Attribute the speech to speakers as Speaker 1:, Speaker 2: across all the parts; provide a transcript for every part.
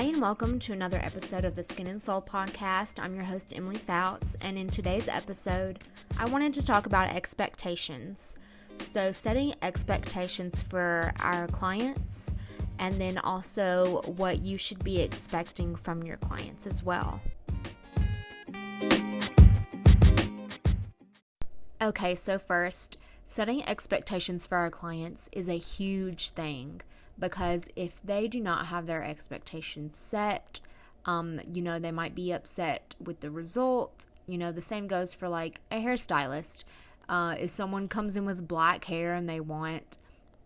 Speaker 1: and welcome to another episode of the Skin and Soul podcast. I'm your host, Emily Fouts, and in today's episode, I wanted to talk about expectations. So setting expectations for our clients, and then also what you should be expecting from your clients as well. Okay, so first, setting expectations for our clients is a huge thing. Because if they do not have their expectations set, they might be upset with the result. The same goes for like a hairstylist. If someone comes in with black hair and they want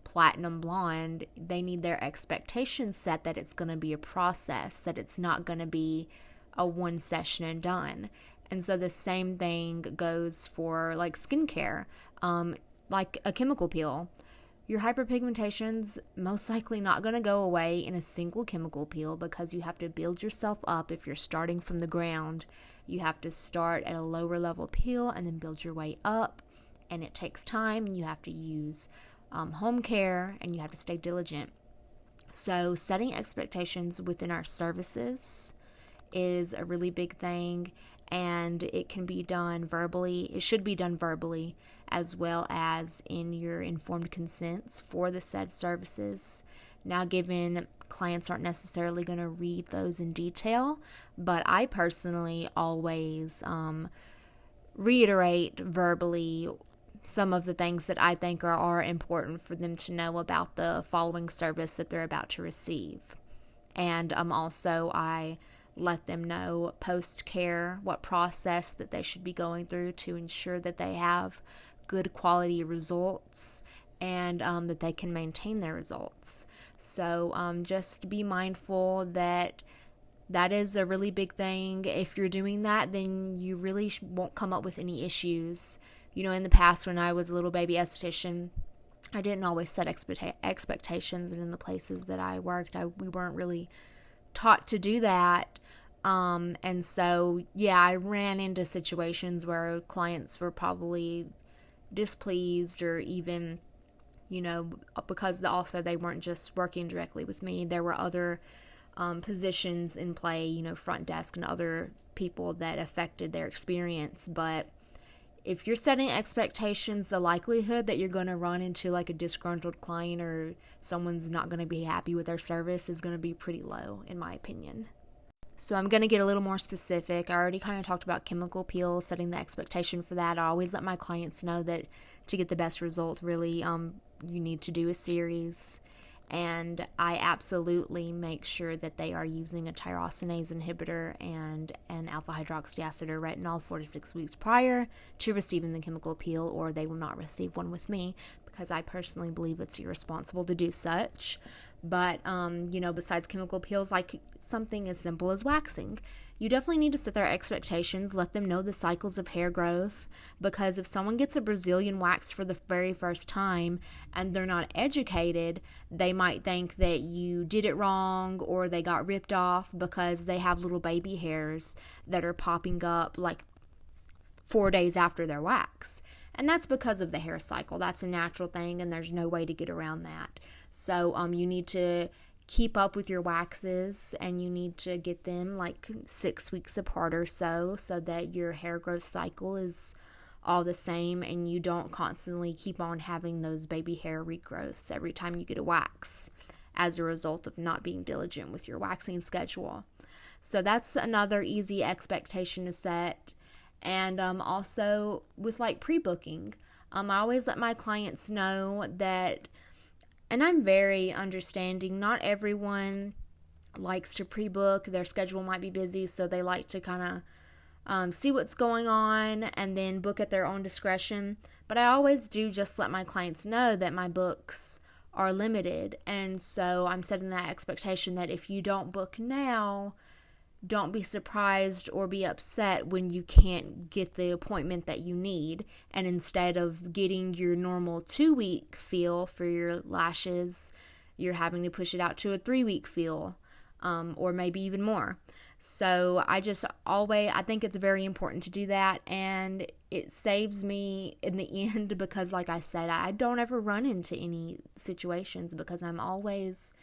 Speaker 1: platinum blonde, they need their expectations set that it's going to be a process, that it's not going to be a one session and done. And so the same thing goes for like skincare, like a chemical peel. Your hyperpigmentation's most likely not going to go away in a single chemical peel because you have to build yourself up. If you're starting from the ground, you have to start at a lower level peel and then build your way up, and it takes time, and you have to use home care, and you have to stay diligent. So setting expectations within our services is a really big thing, and it can be done verbally. It should be done verbally as well as in your informed consents for the said services. Now, given clients aren't necessarily going to read those in detail, but I personally always reiterate verbally some of the things that I think are important for them to know about the following service that they're about to receive. And also I let them know post-care what process that they should be going through to ensure that they have good quality results and that they can maintain their results. So just be mindful that is a really big thing. If you're doing that, then you really won't come up with any issues. In the past when I was a little baby esthetician, I didn't always set expectations, and in the places that I worked, we weren't really taught to do that. And so, I ran into situations where clients were probably displeased, or even, because also they weren't just working directly with me. There were other positions in play, front desk and other people that affected their experience. But if you're setting expectations, the likelihood that you're going to run into like a disgruntled client or someone's not going to be happy with their service is going to be pretty low, in my opinion. So I'm going to get a little more specific. I already kind of talked about chemical peels, setting the expectation for that. I always let my clients know that to get the best result, really, you need to do a series. And I absolutely make sure that they are using a tyrosinase inhibitor and an alpha hydroxyacid or retinol 4 to 6 weeks prior to receiving the chemical peel, or they will not receive one with me, because I personally believe it's irresponsible to do such. But, besides chemical peels, like something as simple as waxing, you definitely need to set their expectations, let them know the cycles of hair growth, because if someone gets a Brazilian wax for the very first time and they're not educated, they might think that you did it wrong or they got ripped off because they have little baby hairs that are popping up like 4 days after their wax. And that's because of the hair cycle. That's a natural thing, and there's no way to get around that. So you need to keep up with your waxes, and you need to get them like 6 weeks apart or so that your hair growth cycle is all the same and you don't constantly keep on having those baby hair regrowths every time you get a wax as a result of not being diligent with your waxing schedule. So that's another easy expectation to set. And also with like pre-booking, I always let my clients know that, and I'm very understanding, not everyone likes to pre-book. Their schedule might be busy, so they like to kind of see what's going on and then book at their own discretion. But I always do just let my clients know that my books are limited, and so I'm setting that expectation that if you don't book now, don't be surprised or be upset when you can't get the appointment that you need. And instead of getting your normal 2-week feel for your lashes, you're having to push it out to a 3-week feel, or maybe even more. So I think it's very important to do that, and it saves me in the end because, like I said, I don't ever run into any situations because I'm always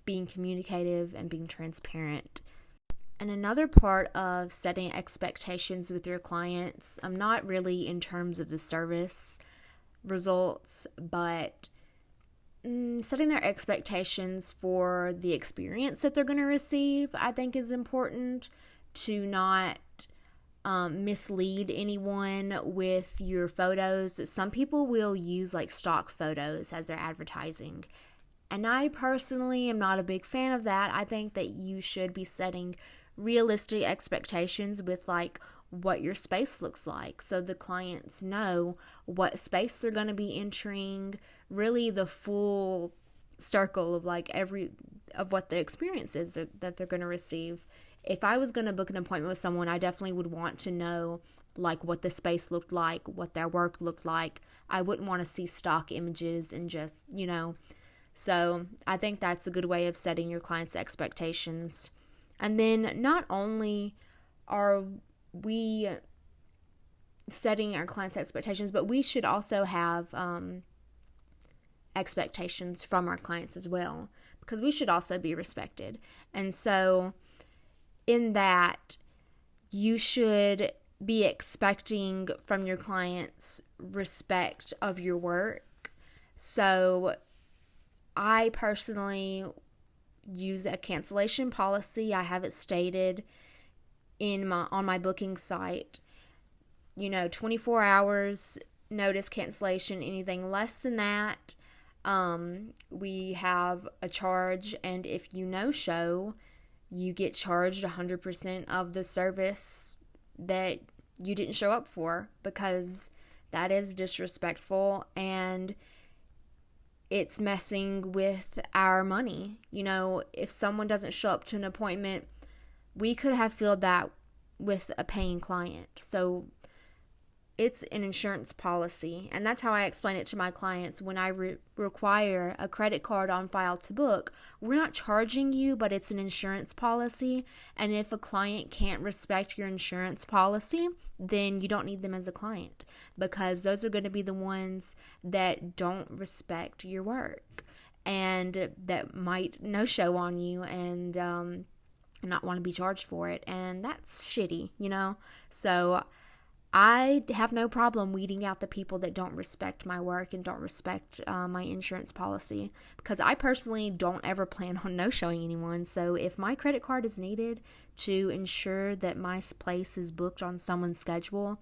Speaker 1: being communicative and being transparent. And another part of setting expectations with your clients, not really in terms of the service results, but setting their expectations for the experience that they're going to receive, I think is important. To not mislead anyone with your photos. Some people will use like stock photos as their advertising. And I personally am not a big fan of that. I think that you should be setting realistic expectations with like what your space looks like, so the clients know what space they're going to be entering, really the full circle of like of what the experience is that they're going to receive. If I was going to book an appointment with someone, I definitely would want to know like what the space looked like, what their work looked like. I wouldn't want to see stock images and just, So I think that's a good way of setting your clients' expectations. And then not only are we setting our clients' expectations, but we should also have expectations from our clients as well, because we should also be respected. And so in that, you should be expecting from your clients respect of your work. So I personally use a cancellation policy. I have it stated on my booking site. 24 hours notice cancellation. Anything less than that, we have a charge, and if you no-show, you get charged 100% of the service that you didn't show up for, because that is disrespectful and it's messing with our money. If someone doesn't show up to an appointment, we could have filled that with a paying client. So it's an insurance policy, and that's how I explain it to my clients. When I require a credit card on file to book, we're not charging you, but it's an insurance policy, and if a client can't respect your insurance policy, then you don't need them as a client, because those are going to be the ones that don't respect your work and that might no-show on you and not want to be charged for it, and that's shitty, So I have no problem weeding out the people that don't respect my work and don't respect my insurance policy, because I personally don't ever plan on no-showing anyone. So if my credit card is needed to ensure that my place is booked on someone's schedule,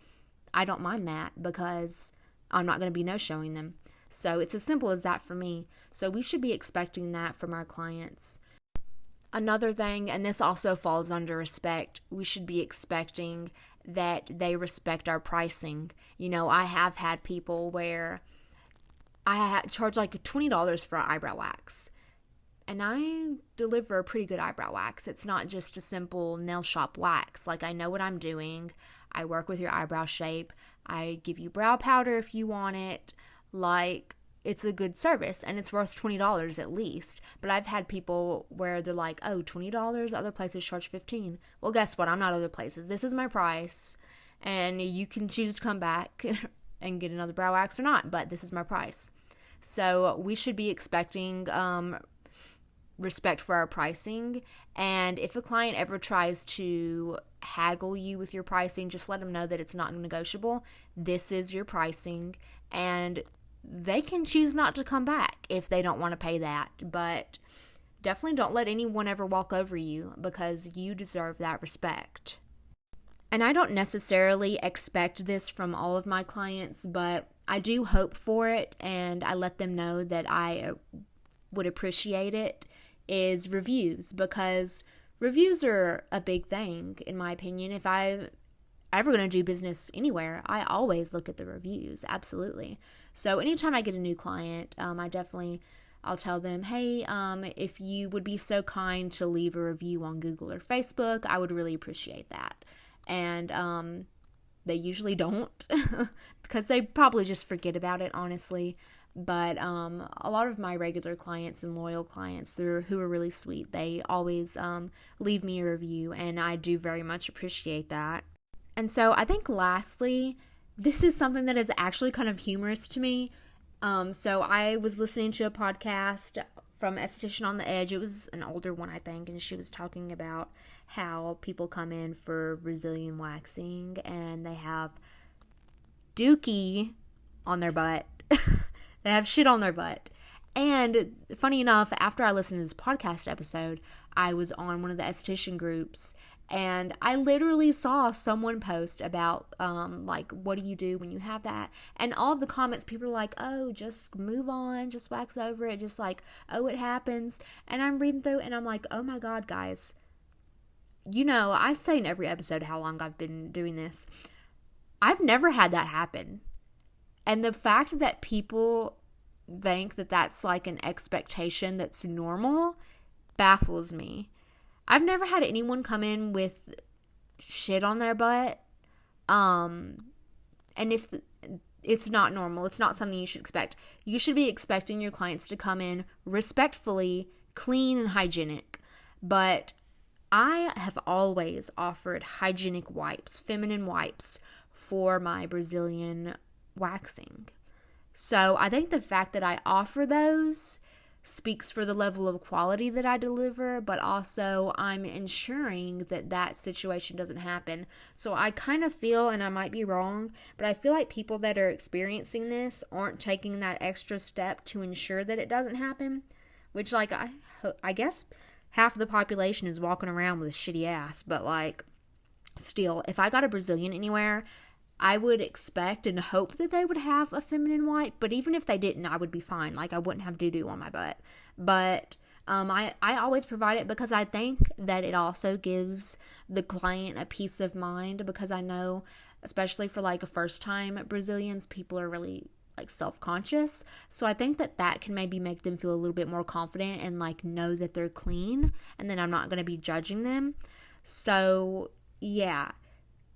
Speaker 1: I don't mind that, because I'm not going to be no-showing them. So it's as simple as that for me. So we should be expecting that from our clients. Another thing, and this also falls under respect, we should be expecting that they respect our pricing. I have had people where I charge like $20 for an eyebrow wax, and I deliver a pretty good eyebrow wax. It's not just a simple nail shop wax. Like, I know what I'm doing. I work with your eyebrow shape. I give you brow powder if you want it. Like, it's a good service, and it's worth $20 at least. But I've had people where they're like, oh, $20? Other places charge $15. Well, guess what? I'm not other places. This is my price, and you can choose to come back and get another brow wax or not, but this is my price. So we should be expecting respect for our pricing, and if a client ever tries to haggle you with your pricing, just let them know that it's not negotiable. This is your pricing, and they can choose not to come back if they don't want to pay that, but definitely don't let anyone ever walk over you, because you deserve that respect. And I don't necessarily expect this from all of my clients, but I do hope for it, and I let them know that I would appreciate it, is reviews, because reviews are a big thing, in my opinion. If I'm ever going to do business anywhere, I always look at the reviews, absolutely. So anytime I get a new client, I'll tell them, hey, if you would be so kind to leave a review on Google or Facebook, I would really appreciate that. And they usually don't, because they probably just forget about it, honestly. But a lot of my regular clients and loyal clients who are really sweet, they always leave me a review, and I do very much appreciate that. And so I think lastly, this is something that is actually kind of humorous to me. So I was listening to a podcast from Esthetician on the Edge. It was an older one, I think, and she was talking about how people come in for Brazilian waxing and they have dookie on their butt. They have shit on their butt. And funny enough, after I listened to this podcast episode, I was on one of the esthetician groups, and I literally saw someone post about, like, what do you do when you have that? And all of the comments, people are like, oh, just move on, just wax over it, just like, oh, it happens. And I'm reading through, and I'm like, oh my God, guys. You know, I've said in every episode how long I've been doing this. I've never had that happen. And the fact that people think that that's like an expectation that's normal baffles me. I've never had anyone come in with shit on their butt. And if it's not normal, it's not something you should expect. You should be expecting your clients to come in respectfully, clean and hygienic. But I have always offered hygienic wipes, feminine wipes, for my Brazilian waxing. So I think the fact that I offer those speaks for the level of quality that I deliver, but also I'm ensuring that that situation doesn't happen. So I kind of feel, and I might be wrong, but I feel like people that are experiencing this aren't taking that extra step to ensure that it doesn't happen, which, like, I guess half of the population is walking around with a shitty ass, but, like, still, if I got a Brazilian anywhere, I would expect and hope that they would have a feminine wipe, but even if they didn't, I would be fine. Like, I wouldn't have doo-doo on my butt. But I always provide it because I think that it also gives the client a peace of mind, because I know, especially for like a first time Brazilians, people are really like self-conscious. So I think that that can maybe make them feel a little bit more confident and like know that they're clean and then I'm not going to be judging them. So yeah,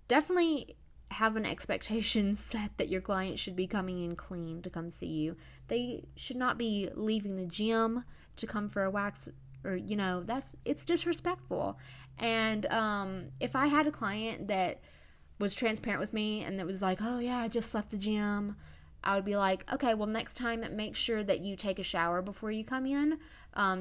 Speaker 1: definitely have an expectation set that your client should be coming in clean to come see you. They should not be leaving the gym to come for a wax, or, you know, it's disrespectful. And if I had a client that was transparent with me and that was like, oh yeah, I just left the gym, I would be like, okay, well, next time make sure that you take a shower before you come in,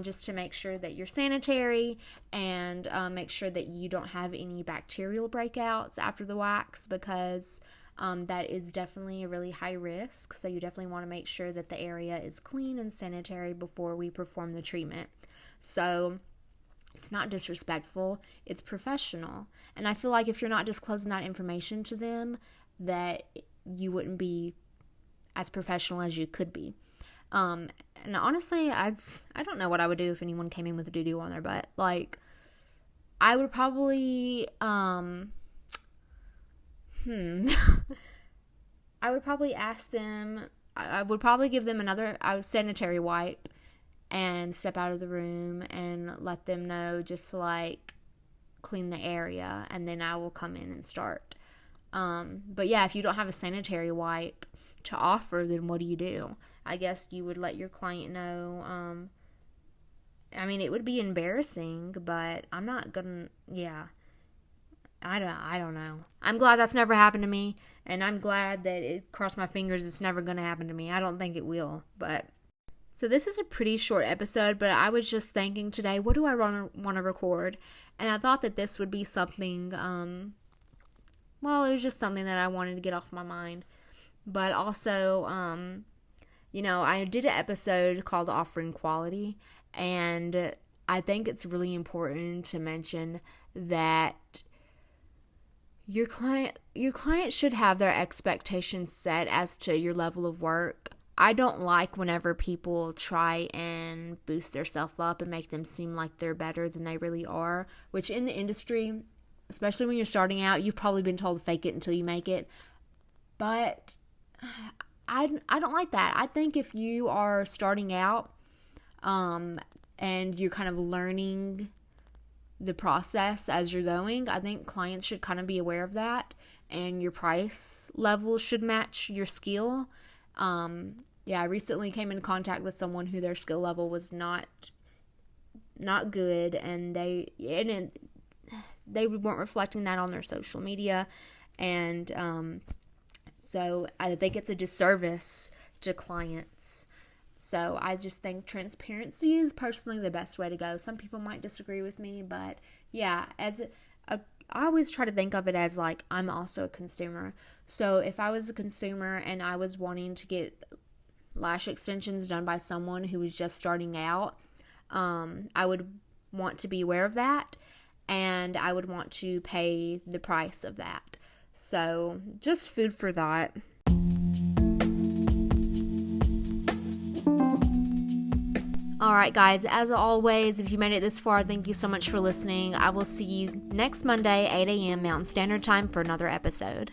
Speaker 1: just to make sure that you're sanitary, and make sure that you don't have any bacterial breakouts after the wax, because that is definitely a really high risk. So you definitely want to make sure that the area is clean and sanitary before we perform the treatment. So it's not disrespectful, it's professional. And I feel like if you're not disclosing that information to them, that you wouldn't be as professional as you could be. And honestly, I don't know what I would do if anyone came in with a doo-doo on their butt. Like, I would probably, I would probably ask them, I would probably give them another sanitary wipe and step out of the room and let them know just to, like, clean the area, and then I will come in and start. But yeah, if you don't have a sanitary wipe to offer, then what do you do? I guess you would let your client know. I mean, it would be embarrassing, but I'm not gonna, yeah. I don't know. I'm glad that's never happened to me, and I'm glad that it, cross my fingers, it's never gonna happen to me. I don't think it will, but. So this is a pretty short episode, but I was just thinking today, what do I want to record? And I thought that this would be something, well, it was just something that I wanted to get off my mind. But also, you know, I did an episode called Offering Quality, and I think it's really important to mention that your client should have their expectations set as to your level of work. I don't like whenever people try and boost their self up and make them seem like they're better than they really are, which in the industry, especially when you're starting out, you've probably been told to fake it until you make it. But I don't like that. I think if you are starting out and you're kind of learning the process as you're going, I think clients should kind of be aware of that, and your price level should match your skill. Yeah, I recently came in contact with someone who their skill level was not good, and they weren't reflecting that on their social media, and so I think it's a disservice to clients So I just think transparency is personally the best way to go. Some people might disagree with me, but yeah, I always try to think of it as like I'm also a consumer. So if I was a consumer and I was wanting to get lash extensions done by someone who was just starting out, I would want to be aware of that, and I would want to pay the price of that. So just food for thought. Alright guys, as always, if you made it this far, thank you so much for listening. I will see you next Monday, 8 a.m. Mountain Standard Time for another episode.